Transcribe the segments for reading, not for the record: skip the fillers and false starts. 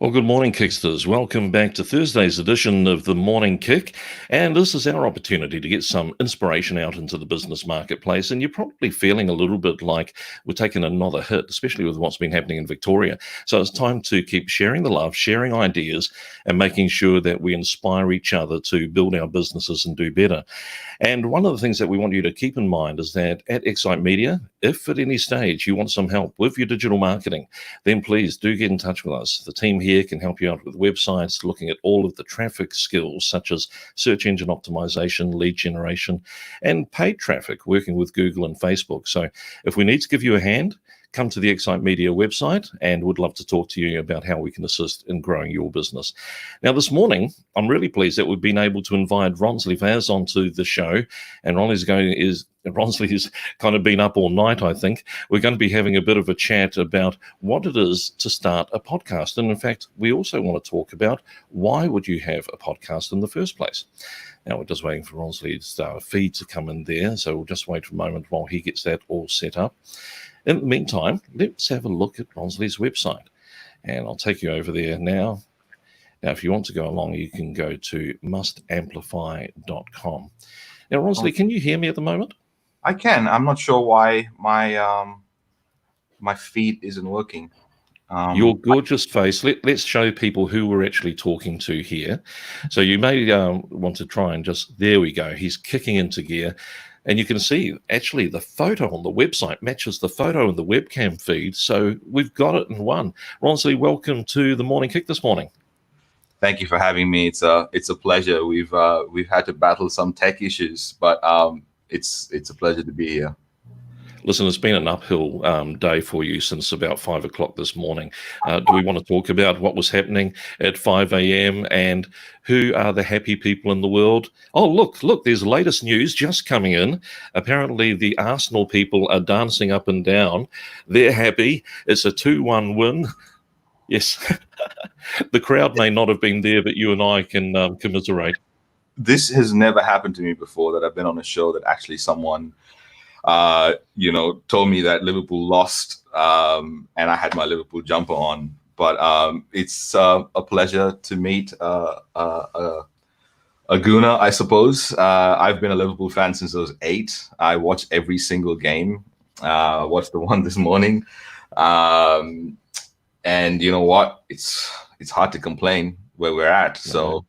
Well, good morning, Kicksters. Welcome back to Thursday's edition of the Morning Kick. And this is our opportunity to get some inspiration out into the business marketplace. And you're probably feeling a little bit like we're taking another hit, especially with what's been happening in Victoria. So it's time to keep sharing the love, sharing ideas, and making sure that we inspire each other to build our businesses and do better. And one of the things that we want you to keep in mind is that at Excite Media, if at any stage you want some help with your digital marketing, then please do get in touch with us. The team here can help you out with websites, looking at all of the traffic skills such as search engine optimization, lead generation, and paid traffic, working with Google and Facebook. So if we need to give you a hand, come to the Excite Media website, and would love to talk to you about how we can assist in growing your business. Now, this morning, I'm really pleased that we've been able to invite Ronsley Vaz onto the show, and Ronsley's kind of been up all night, I think. We're going to be having a bit of a chat about what it is to start a podcast. And in fact, we also want to talk about why would you have a podcast in the first place? Now, we're just waiting for Ronsley's feed to come in there, so we'll just wait for a moment while he gets that all set up. In the meantime, let's have a look at Ronsley's website. And I'll take you over there now. Now, if you want to go along, you can go to mustamplify.com. Now, Ronsley, can you hear me at the moment? I can. I'm not sure why my feed isn't working. Your gorgeous face. Let's show people who we're actually talking to here. So you may want to try and there we go. He's kicking into gear. And you can see, actually, the photo on the website matches the photo in the webcam feed. So we've got it in one. Ronsley, welcome to the Morning Kick this morning. Thank you for having me. It's a pleasure. We've had to battle some tech issues, but it's a pleasure to be here. Listen, it's been an uphill day for you since about 5 o'clock this morning. Do we want to talk about what was happening at 5 a.m. and who are the happy people in the world? Oh, look, there's latest news just coming in. Apparently, the Arsenal people are dancing up and down. They're happy. It's a 2-1 win. Yes. The crowd may not have been there, but you and I can commiserate. This has never happened to me before, that I've been on a show that actually someone told me that Liverpool lost, and I had my Liverpool jumper on. But it's a pleasure to meet a Gooner, I suppose. I've been a Liverpool fan since I was 8. I watch every single game. Watched the one this morning, and you know what? It's hard to complain where we're at. So.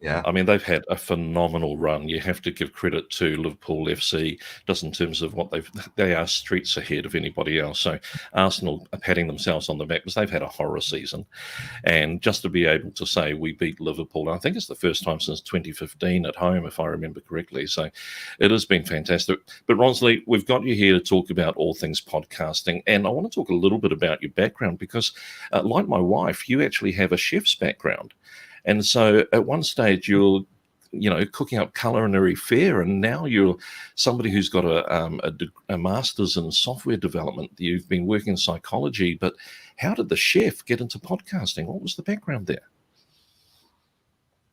Yeah, I mean, they've had a phenomenal run. You have to give credit to Liverpool FC, just in terms of what they are streets ahead of anybody else. So Arsenal are patting themselves on the back because they've had a horror season. And just to be able to say we beat Liverpool, and I think it's the first time since 2015 at home, if I remember correctly. So it has been fantastic. But Ronsley, we've got you here to talk about all things podcasting. And I want to talk a little bit about your background because, like my wife, you actually have a chef's background. And so at one stage you're, cooking up culinary fare, and now you're somebody who's got a master's in software development. You've been working in psychology, but how did the chef get into podcasting? What was the background there?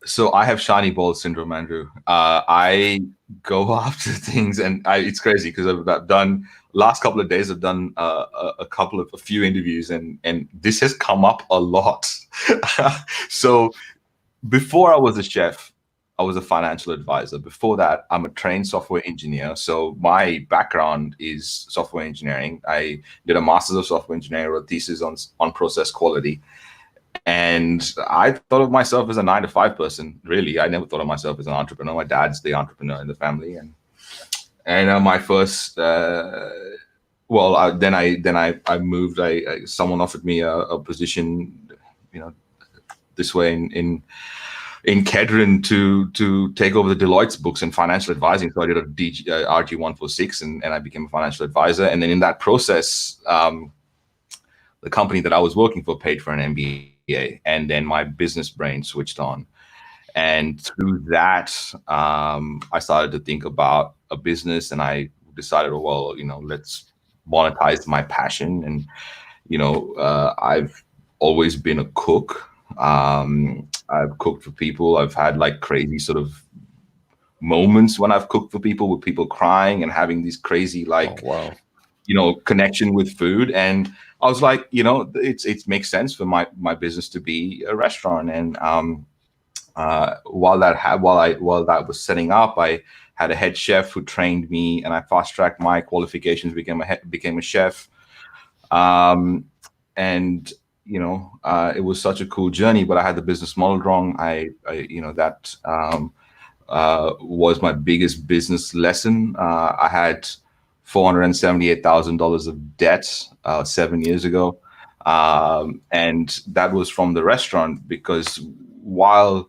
So I have shiny ball syndrome, Andrew. I go after things, and it's crazy because I've done last couple of days. I've done a few interviews, and this has come up a lot. So before I was a chef, I was a financial advisor. Before that, I'm a trained software engineer. So my background is software engineering. I did a master's of software engineering, wrote a thesis on process quality. And I thought of myself as a 9-to-5 person. Really, I never thought of myself as an entrepreneur. My dad's the entrepreneur in the family, and my first, then I moved. Someone offered me a position, this way in Kedron to take over the Deloitte's books and financial advising. So I did a RG 146, and I became a financial advisor. And then in that process, the company that I was working for paid for an MBA, and then my business brain switched on. And through that, I started to think about a business, and I decided, let's monetize my passion. And, I've always been a cook. I've cooked for people. I've had like crazy sort of moments when I've cooked for people, with people crying and having these crazy Oh, wow. connection with food. And I was like, it makes sense for my business to be a restaurant. And while that was setting up, I had a head chef who trained me, and I fast tracked my qualifications, became a chef. And it was such a cool journey, but I had the business model wrong. That was my biggest business lesson. I had $478,000 of debt 7 years ago. And that was from the restaurant, because while,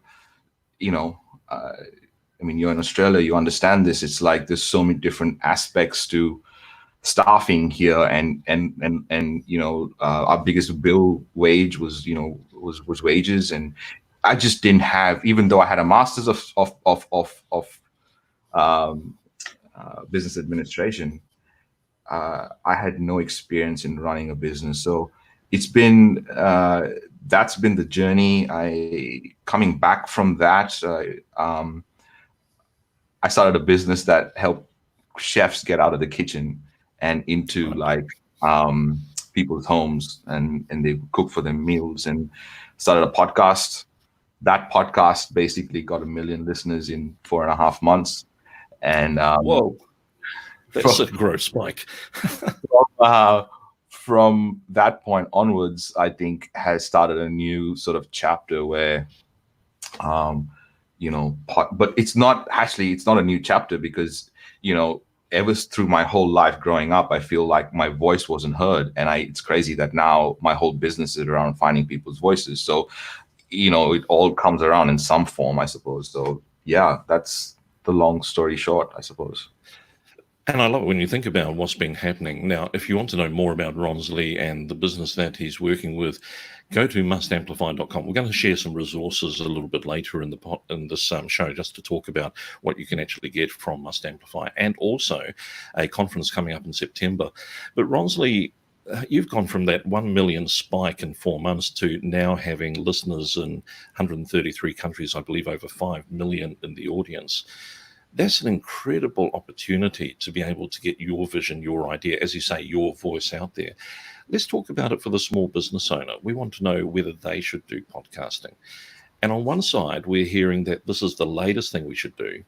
you're in Australia, you understand this. It's like there's so many different aspects to staffing here, and our biggest bill wage was wages. And I just didn't have, even though I had a master's of business administration, I had no experience in running a business. So it's been that's been the journey. Coming back from that, I started a business that helped chefs get out of the kitchen and into people's homes, and they cook for them meals, and started a podcast. That podcast basically got 1 million listeners in 4.5 months. And whoa, that's a growth spike. From that point onwards, I think has started a new sort of chapter where, but it's not a new chapter, because, ever through my whole life growing up, I feel like my voice wasn't heard. And it's crazy that now my whole business is around finding people's voices. So, it all comes around in some form, I suppose. So yeah, that's the long story short, I suppose. And I love it when you think about what's been happening. Now, if you want to know more about Ronsley and the business that he's working with, go to mustamplify.com. We're going to share some resources a little bit later in this show, just to talk about what you can actually get from Must Amplify, and also a conference coming up in September. But Ronsley, you've gone from that 1 million spike in 4 months to now having listeners in 133 countries, I believe over 5 million in the audience. That's an incredible opportunity to be able to get your vision, your idea, as you say, your voice out there. Let's talk about it for the small business owner. We want to know whether they should do podcasting. And on one side, we're hearing that this is the latest thing we should do,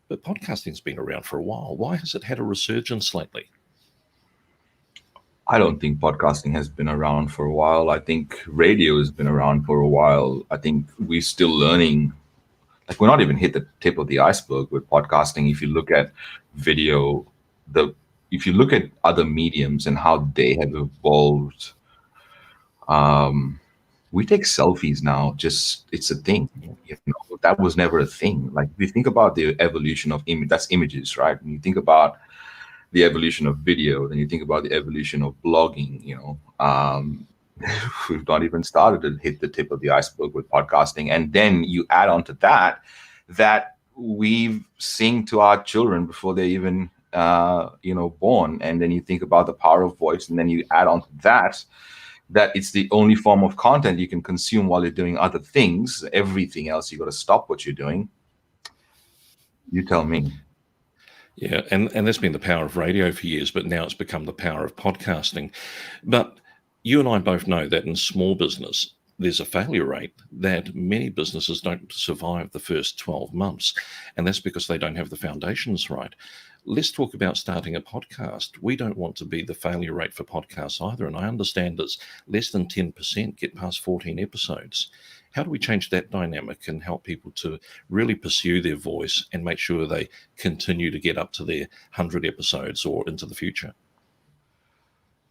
but podcasting's been around for a while. Why has it had a resurgence lately? I don't think podcasting has been around for a while. I think radio has been around for a while. I think we're still learning. Like, we're not even hit the tip of the iceberg with podcasting. If you look at video, if you look at other mediums and how they have evolved, we take selfies now. Just, it's a thing. That was never a thing. Like, if you think about the evolution of that's images, right? When you think about the evolution of video, then you think about the evolution of blogging. We've not even started to hit the tip of the iceberg with podcasting. And then you add on to that we sing to our children before they're even born. And then you think about the power of voice, and then you add on to that it's the only form of content you can consume while you're doing other things. Everything else, you got to stop what you're doing. You tell me. Yeah, and that's been the power of radio for years, but now it's become the power of podcasting. But you and I both know that in small business, there's a failure rate that many businesses don't survive the first 12 months. And that's because they don't have the foundations right. Let's talk about starting a podcast. We don't want to be the failure rate for podcasts either. And I understand it's less than 10% get past 14 episodes. How do we change that dynamic and help people to really pursue their voice and make sure they continue to get up to their 100 episodes or into the future?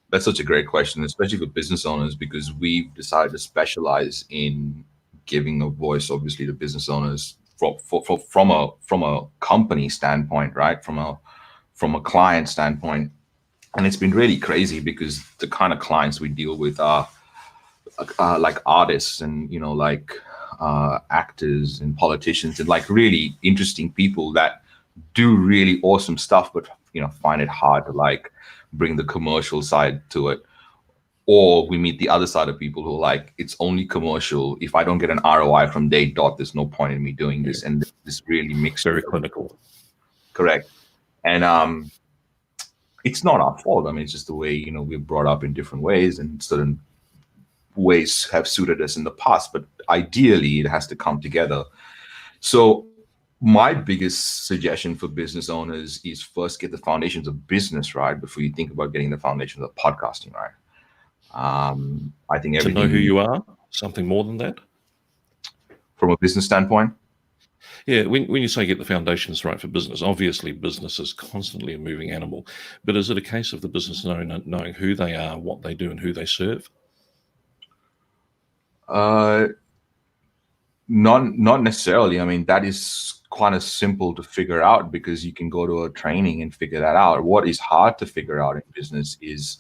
That's such a great question, especially for business owners, because we've decided to specialize in giving a voice, obviously, to business owners from a company standpoint, right? From a client standpoint. And it's been really crazy, because the kind of clients we deal with are like artists and actors and politicians, and like really interesting people that do really awesome stuff, but find it hard to like bring the commercial side to it. Or we meet the other side of people who are like, it's only commercial. If I don't get an ROI from day dot, there's no point in me doing this. And this really mixed. Very clinical. Correct. And it's not our fault. I mean, it's just the way, we're brought up in different ways, and certain ways have suited us in the past, but ideally it has to come together. So my biggest suggestion for business owners is first get the foundations of business right before you think about getting the foundations of podcasting right. I think To know who everything you are, something more than that. from a business standpoint. Yeah, when you say get the foundations right for business, obviously business is constantly a moving animal, but is it a case of the business owner knowing who they are, what they do, and who they serve? Not necessarily. I mean, that is kind of simple to figure out because you can go to a training and figure that out. What is hard to figure out in business is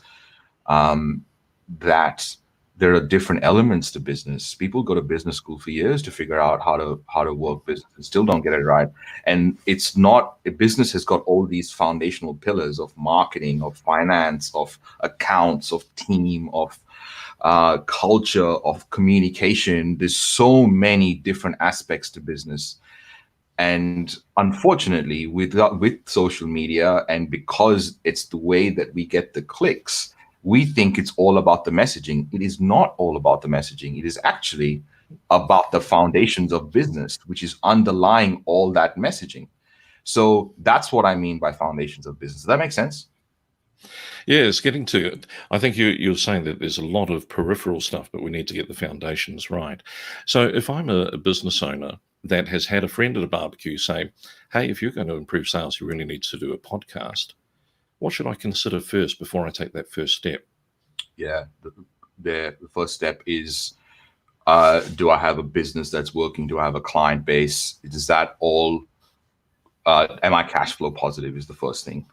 that there are different elements to business. People go to business school for years to figure out how to work business and still don't get it right. And it's not, a business has got all these foundational pillars of marketing, of finance, of accounts, of team, of culture, of communication. There's so many different aspects to business. And unfortunately, with social media, and because it's the way that we get the clicks, we think it's all about the messaging. It is not all about the messaging. It is actually about the foundations of business, which is underlying all that messaging. So that's what I mean by foundations of business. Does that make sense? Yeah, it's getting to it. I think you're saying that there's a lot of peripheral stuff, but we need to get the foundations right. So if I'm a business owner that has had a friend at a barbecue say, hey, if you're going to improve sales, you really need to do a podcast. What should I consider first before I take that first step? Yeah, the first step is, do I have a business that's working? Do I have a client base? Is that all? Am I cash flow positive is the first thing.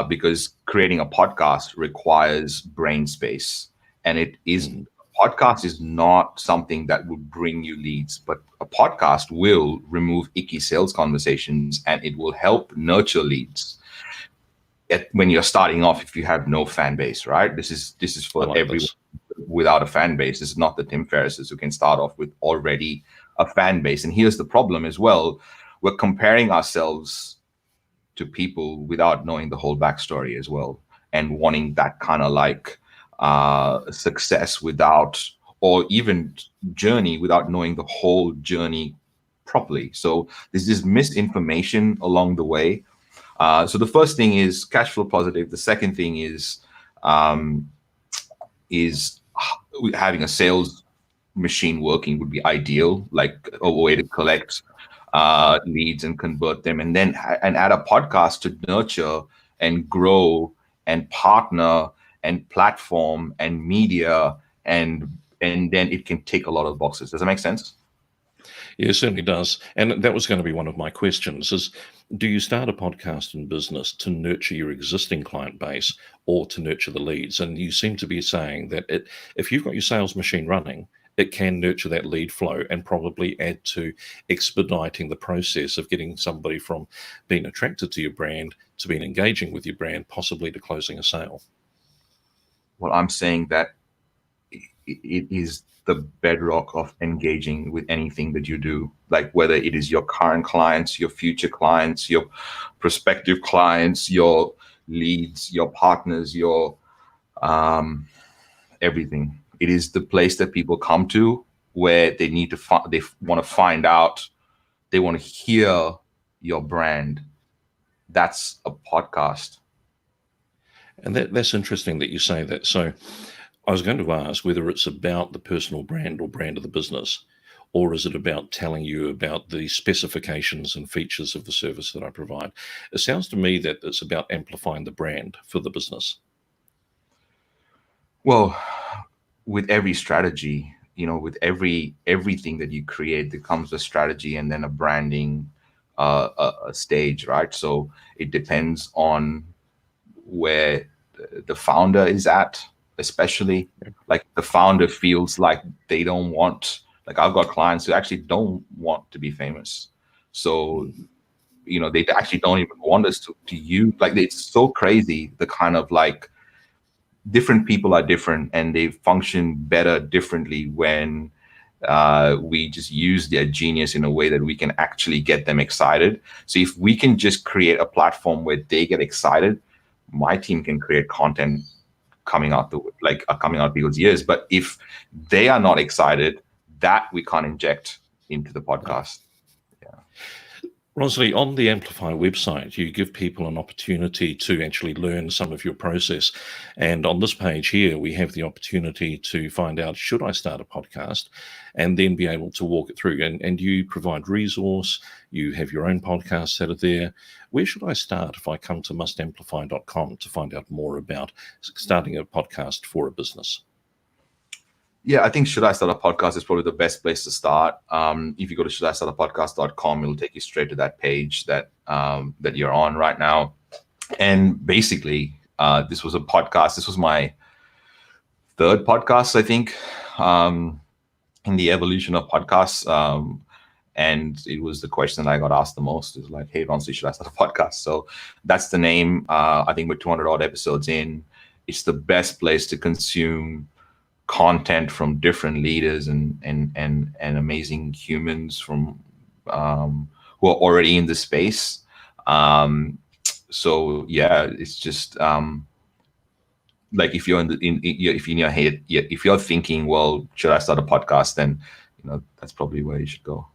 Because creating a podcast requires brain space, and it is, podcast is not something that will bring you leads, but a podcast will remove icky sales conversations, and it will help nurture leads when you're starting off. If you have no fan base, right? This is for everyone without a fan base. This is not the Tim Ferrisses who can start off with already a fan base. And here's the problem as well: we're comparing ourselves to people without knowing the whole backstory as well, and wanting that kind of like success without, or even journey without knowing the whole journey properly. So there's this misinformation along the way. So the first thing is cash flow positive. The second thing is having a sales machine working would be ideal, like a way to collect leads and convert them, and then add a podcast to nurture and grow and partner and platform and media, and then it can tick a lot of boxes. Does that make sense? Yeah, it certainly does. And that was going to be one of my questions is, do you start a podcast in business to nurture your existing client base or to nurture the leads? And you seem to be saying that if you've got your sales machine running, it can nurture that lead flow and probably add to expediting the process of getting somebody from being attracted to your brand to being engaging with your brand, possibly to closing a sale. Well, I'm saying that it is the bedrock of engaging with anything that you do, like whether it is your current clients, your future clients, your prospective clients, your leads, your partners, your everything. It is the place that people come to where they need to they want to find out, they want to hear your brand. That's a podcast. And that's interesting that you say that. So I was going to ask whether it's about the personal brand or brand of the business, or is it about telling you about the specifications and features of the service that I provide? It sounds to me that it's about amplifying the brand for the business. Well, with every strategy, with everything that you create, there comes a strategy and then a branding a stage, right? So it depends on where the founder is at, especially. Like the founder feels like they don't want, like I've got clients who actually don't want to be famous. So, they actually don't even want us to use, like, it's so crazy, the kind of like different people are different and they function better differently when we just use their genius in a way that we can actually get them excited. So if we can just create a platform where they get excited, my team can create content coming out people's ears. But if they are not excited, that we can't inject into the podcast. Ronsley, on the Amplify website, you give people an opportunity to actually learn some of your process. And on this page here, we have the opportunity to find out, should I start a podcast? And then be able to walk it through. And you provide resource, you have your own podcasts that are there. Where should I start if I come to mustamplify.com to find out more about starting a podcast for a business? Yeah, I think Should I Start a Podcast is probably the best place to start. If you go to shouldistartapodcast.com, it'll take you straight to that page that you're on right now. And basically, this was a podcast. This was my third podcast, I think, in the evolution of podcasts. And it was the question that I got asked the most. Is like, hey, Ronsley, should I start a podcast? So that's the name. I think we're 200 odd episodes in. It's the best place to consume content from different leaders and amazing humans from who are already in the space. So yeah, it's just like if you're if in your head, if you're thinking, well, should I start a podcast? Then that's probably where you should go.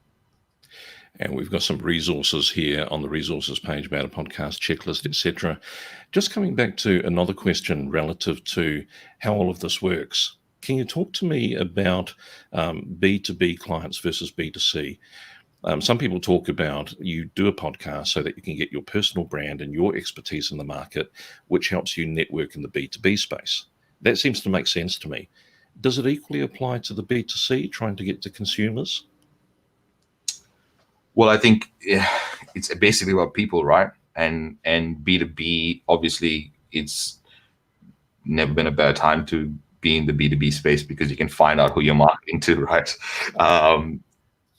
And we've got some resources here on the resources page about a podcast checklist, etc. Just coming back to another question relative to how all of this works. Can you talk to me about B2b clients versus B2C? Some people talk about you do a podcast so that you can get your personal brand and your expertise in the market, which helps you network in the B2B space. That seems to make sense to me. Does it equally apply to the B2C, trying to get to consumers? Well, I think it's basically about people, right? And B2B, obviously, it's never been a better time to be in the B2B space because you can find out who you're marketing to, right?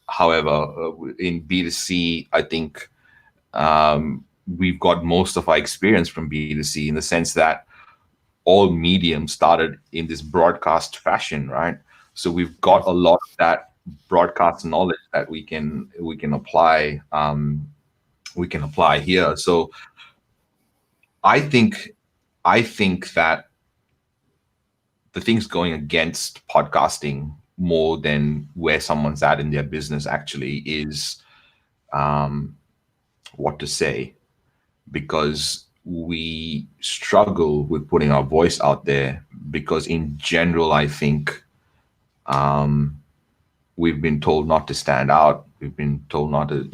However, in B2C, I think we've got most of our experience from B2C in the sense that all mediums started in this broadcast fashion, right? So we've got a lot of that broadcast knowledge that we can apply here. So I think that the things going against podcasting more than where someone's at in their business actually is what to say, because we struggle with putting our voice out there because in general, I think we've been told not to stand out. We've been told not to,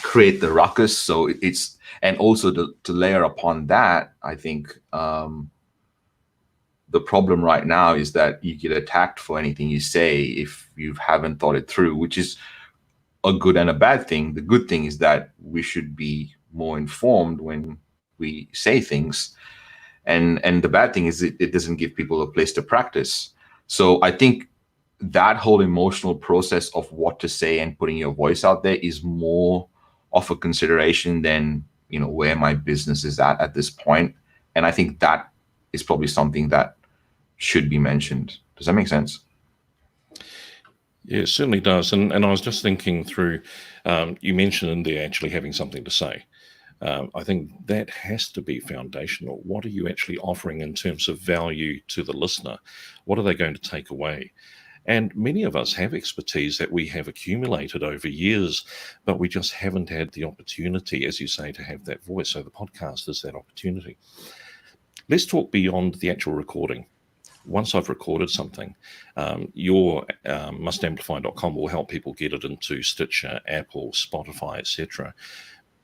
create the ruckus. So it's, and also to layer upon that, I think the problem right now is that you get attacked for anything you say if you haven't thought it through, which is a good and a bad thing. The good thing is that we should be more informed when we say things. And the bad thing is it doesn't give people a place to practice. So I think that whole emotional process of what to say and putting your voice out there is more of a consideration than, where my business is at this point. And I think that is probably something that should be mentioned. Does that make sense? Yeah, it certainly does. And I was just thinking through, you mentioned in there actually having something to say. I think that has to be foundational. What are you actually offering in terms of value to the listener? What are they going to take away? And many of us have expertise that we have accumulated over years, but we just haven't had the opportunity, as you say, to have that voice. So the podcast is that opportunity. Let's talk beyond the actual recording. Once I've recorded something, your mustamplify.com will help people get it into Stitcher, Apple, Spotify, etc.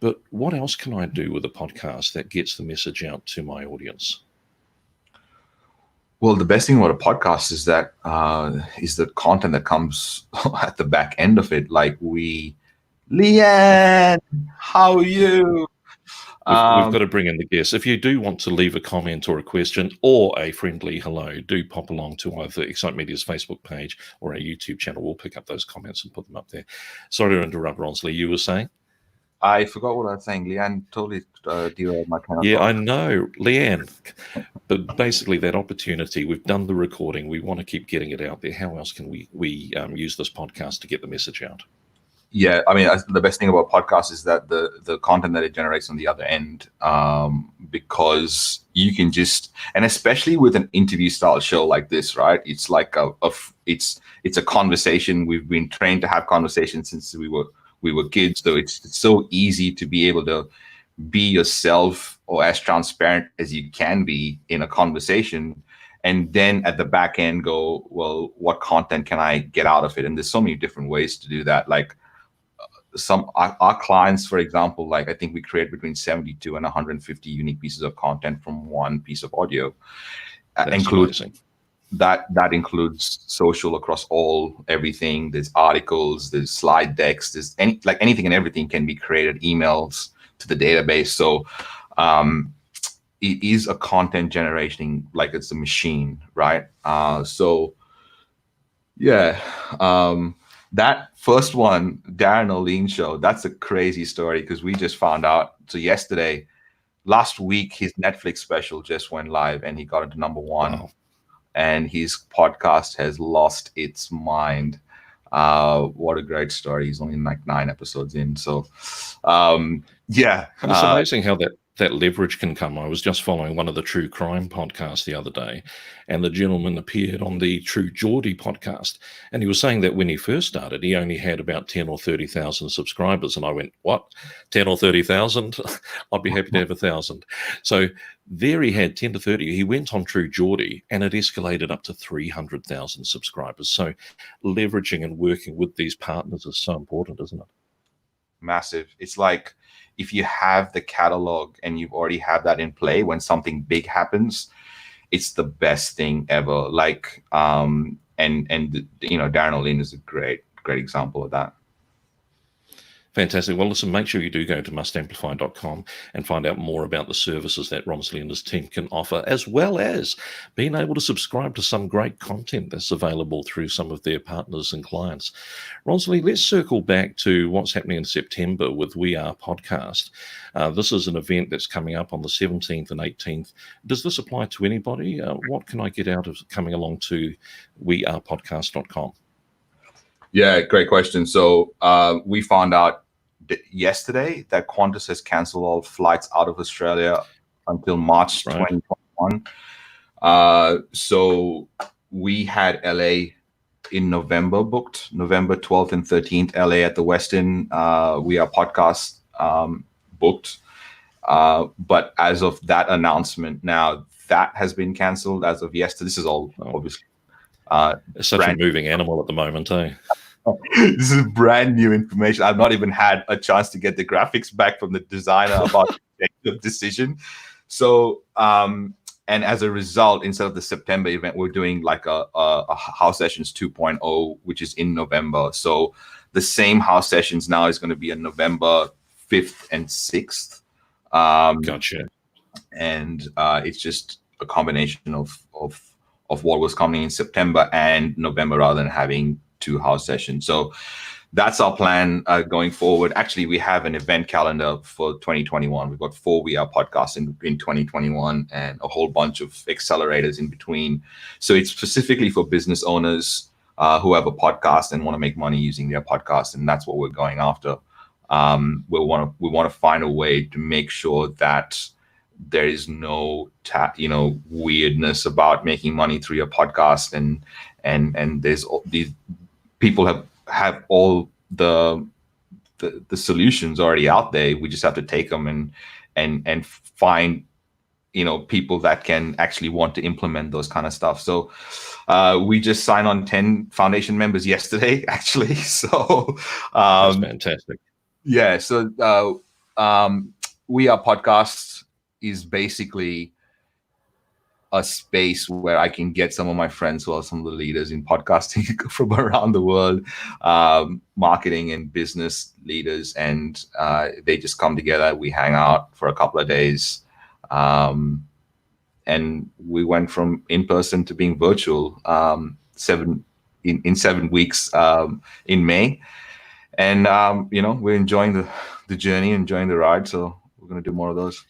But what else can I do with a podcast that gets the message out to my audience? Well, the best thing about a podcast is that is the content that comes at the back end of it. Like Leanne, how are you? We've got to bring in the guests. If you do want to leave a comment or a question or a friendly hello, do pop along to either Excite Media's Facebook page or our YouTube channel. We'll pick up those comments and put them up there. Sorry to interrupt, Ronsley. You were saying? I forgot what I was saying. Leanne totally derailed my kind of Yeah, thought. I know, Leanne. But basically, that opportunity, we've done the recording. We want to keep getting it out there. How else can we use this podcast to get the message out? Yeah, I mean, the best thing about podcasts is that the content that it generates on the other end, because you can just, and especially with an interview style show like this, right? It's like it's a conversation. We've been trained to have conversations since we were kids, so it's so easy to be able to be yourself or as transparent as you can be in a conversation, and then at the back end go, well, what content can I get out of it? And there's so many different ways to do that. Like some our clients, for example, like I think we create between 72 and 150 unique pieces of content from one piece of audio. That's amazing. That includes social across everything. There's articles, there's slide decks, there's anything and everything can be created, emails to the database. So it is a content generating, like it's a machine, right? So yeah. That first one, Darren O'Lean show, that's a crazy story because we just found out. So last week, his Netflix special just went live and he got into number one. Wow. And his podcast has lost its mind. What a great story. He's only like 9 episodes in. So yeah. And it's amazing how that leverage can come. I was just following one of the true crime podcasts the other day, and the gentleman appeared on the True Geordie podcast, and he was saying that when he first started, he only had about 10 or 30,000 subscribers. And I went, what? 10 or 30,000? I'd be happy to have 1,000. So there he had 10 to 30. He went on True Geordie and it escalated up to 300,000 subscribers. So leveraging and working with these partners is so important, isn't it? Massive. It's like, if you have the catalog and you already have that in play, when something big happens, it's the best thing ever. Like, and Darren O'Lean is a great example of that. Fantastic. Well, listen, make sure you do go to mustamplify.com and find out more about the services that Ronsley and his team can offer, as well as being able to subscribe to some great content that's available through some of their partners and clients. Ronsley, let's circle back to what's happening in September with We Are Podcast. This is an event that's coming up on the 17th and 18th. Does this apply to anybody? What can I get out of coming along to wearepodcast.com? Yeah, great question. So we found out yesterday that Qantas has canceled all flights out of Australia until March 2021. So we had LA in November booked, November 12th and 13th, LA at the Westin. We Are Podcast booked. But as of that announcement now, that has been canceled as of yesterday. This is all obviously. It's such a moving animal at the moment, eh? This is brand new information. I've not even had a chance to get the graphics back from the designer about the decision. So, and as a result, instead of the September event, we're doing like a House Sessions 2.0, which is in November. So the same House Sessions now is going to be on November 5th and 6th. Gotcha. And it's just a combination of what was coming in September and November rather than having 2 house sessions. So that's our plan going forward. Actually, we have an event calendar for 2021. We've got 4 We Are podcasts in 2021 and a whole bunch of accelerators in between. So it's specifically for business owners who have a podcast and want to make money using their podcast. And that's what we're going after. We want to find a way to make sure that there is no weirdness about making money through your podcast, and there's all these people have all the solutions already out there. We just have to take them and find people that can actually want to implement those kind of stuff. So we just signed on 10 foundation members yesterday, actually. So that's fantastic. Yeah. So We Are Podcasts is basically a space where I can get some of my friends who are some of the leaders in podcasting from around the world, marketing and business leaders, and they just come together. We hang out for a couple of days, and we went from in person to being virtual 7 weeks in May, and we're enjoying the journey, enjoying the ride. So we're going to do more of those.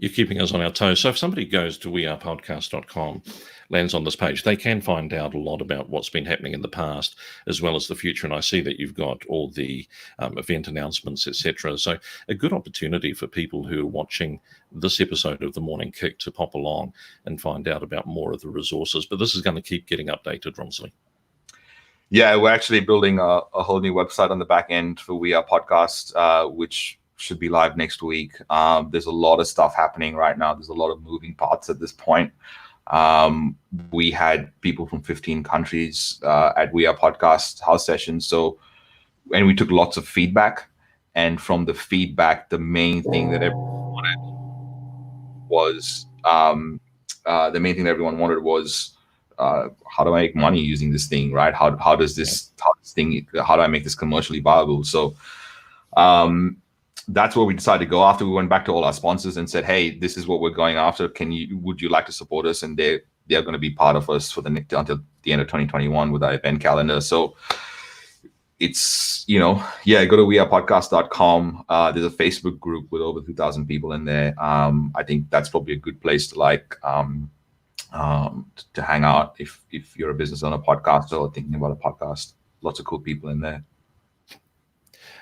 You're keeping us on our toes. So if somebody goes to wearepodcast.com, lands on this page, they can find out a lot about what's been happening in the past as well as the future. And I see that you've got all the event announcements, etc. So a good opportunity for people who are watching this episode of The Morning Kick to pop along and find out about more of the resources. But this is going to keep getting updated, Ronsley. Yeah, we're actually building a whole new website on the back end for We Are Podcast, which should be live next week. There's a lot of stuff happening right now. There's a lot of moving parts at this point. We had people from 15 countries at We Are Podcast house sessions. And we took lots of feedback. And from the feedback, the main thing that everyone wanted was, how do I make money using this thing, right? How do I make this commercially viable? So that's what we decided to go after. We went back to all our sponsors and said, hey, this is what we're going after. Would you like to support us? And they're going to be part of us for until the end of 2021 with our event calendar. So it's, go to wearepodcast.com. There's a Facebook group with over 2,000 people in there. I think that's probably a good place to to hang out if you're a business owner, podcaster, or thinking about a podcast. Lots of cool people in there.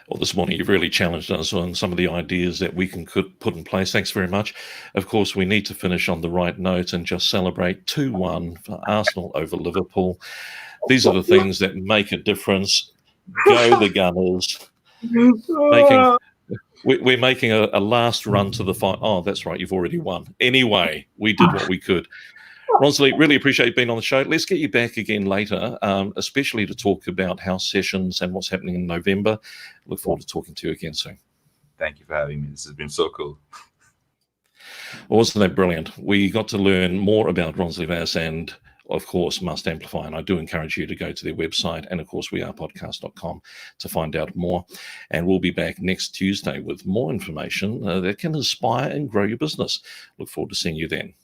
Well, this morning you've really challenged us on some of the ideas that we could put in place. Thanks very much. Of course, we need to finish on the right note and just celebrate 2-1 for Arsenal over Liverpool. These are the things that make a difference. Go the Gunners. We're making a last run to the final. Oh, that's right. You've already won. Anyway, we did what we could. Ronsley, really appreciate being on the show. Let's get you back again later, especially to talk about house sessions and what's happening in November. Look forward to talking to you again soon. Thank you for having me. This has been so cool. Wasn't that brilliant? We got to learn more about Ronsley Vaz and, of course, Must Amplify. And I do encourage you to go to their website and, of course, wearepodcast.com to find out more. And we'll be back next Tuesday with more information that can inspire and grow your business. Look forward to seeing you then.